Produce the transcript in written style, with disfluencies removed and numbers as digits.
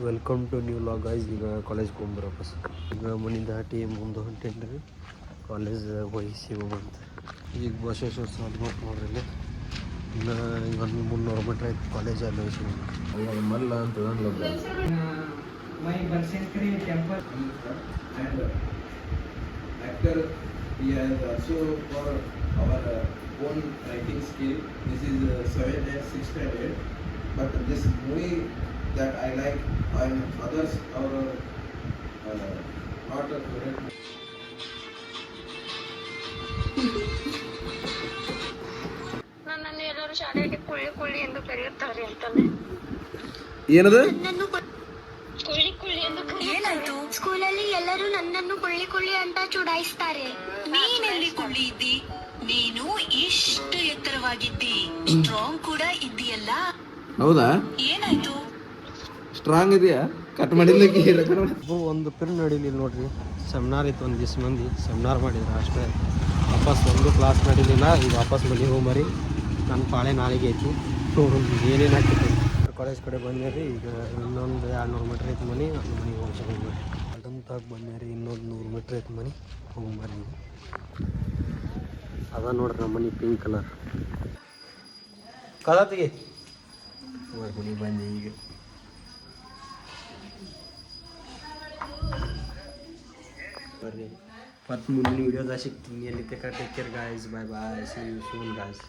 Welcome to new vlog guys. ಈಗ ಕಾಲೇಜ್ಗೆ ಹೋಗ್ಬರ ವಾಪಸ್. ಈಗ ಮನೆ ದಾಟಿ ಮುಂದೆ ಹೊಂಟೇನಿ ರೀ. ಕಾಲೇಜ್ ವಹಿಸಿ ಹೋಗಂತ. ಈಗ ಬಸವೇಶ್ವರ ಸಾಲು ಬಂತು ನೋಡ್ರಿ. ಇಲ್ಲಿ ಇನ್ನು ಒಂದು 300 ಮೀಟ್ರ್ ಐತೆ ಕಾಲೇಜ್. ಅಲ್ಲಿ ವಹಿಸಿ ಮಲ್ಲ ಅಂತ my Banashankari temple and actor he has also for our own writing skill. This is 7 and 6 standard, but this movie that I like and others are not correct. ನನ್ನನ್ನು ಎಲ್ಲರೂ ಶಾಲೆಯಲ್ಲಿ ಕುಳ್ಳಿ ಕುಳ್ಳಿ ಎಂದು ಕರೆಯುತ್ತಾರೆ ಅಂತಲೇ. ಏನದು? ಕುಳ್ಳಿ ಕುಳ್ಳಿ ಎಂದು ಏನಾಯ್ತು? ಸ್ಕೂಲಲ್ಲಿ ಎಲ್ಲರೂ ನನ್ನನ್ನು ಕುಳ್ಳಿ ಕುಳ್ಳಿ ಅಂತ ಚುಡಾಯಿಸ್ತಾರೆ. ನೀನೆಲ್ಲಿ ಕುಳ್ಳಿ ಇದ್ದಿ? ನೀನು ಇಷ್ಟು ಎತ್ತರವಾಗಿದ್ದಿ, ಸ್ಟ್ರಾಂಗ್ ಕೂಡ ಇದ್ದೀಯಲ್ಲ. ಹೌದಾ? ಏನಾಯ್ತು? ಸ್ಟ್ರಾಂಗ್ ಇದೆಯಾ? ಕಟ್ ಮಾಡಿದ್ಲಿಕ್ಕೆ ಒಂದು ಪಿನ್ ನಡೀಲಿಲ್ಲ ನೋಡ್ರಿ. ಸೆಮಿನಾರ್ ಇತ್ತು, ಒಂದು ದಿವ್ಸ ಮಂದಿ ಸೆಮಿನಾರ್ ಮಾಡಿದ್ರು ಅಷ್ಟೇ. ವಾಪಸ್ ಒಂದು ಕ್ಲಾಸ್ ನಡೀಲಿಲ್ಲ. ಈಗ ವಾಪಸ್ ಮನೆಗೆ ಹೋಗ್ಬರಿ. ನನ್ನ ಪಾಳೆ ನಾಳೆಗೆ ಐತಿ. ಏನೇನು ಹಾಕಿತ್ತು ಕಾಲೇಜ್ ಕಡೆ ಬಂದೆ ರೀ. ಈಗ ಇನ್ನೊಂದು 200 ಮೀಟ್ರ್ ಐತೆ ಮನೆ. ಅಲ್ಲಿ ಮನೆಗೆ ಹೋಗ್ಬರಿ. ಅದಂತಾಗ ಬಂದೆ ರೀ. ಇನ್ನೊಂದು 100 ಮೀಟ್ರ್ ಐತೆ ಮನೆ. ಹೋಗ್ಬರಿ. ಅದ ನೋಡ್ರಿ ನಮ್ಮ ಮನೆ ಪಿಂಕ್ ಕಲರ್ ಕಲತಿಗೆ ಮನೆ ಬಂದೆ. ಈಗ ಬರ್ರಿ. ಮತ್ತು ಮುಂದಿನ ವೀಡಿಯೋದಾಗ ಸಿಗ್ತೀನಿ. ಎಲ್ಲಿ take care guys. Bye bye. See you soon guys.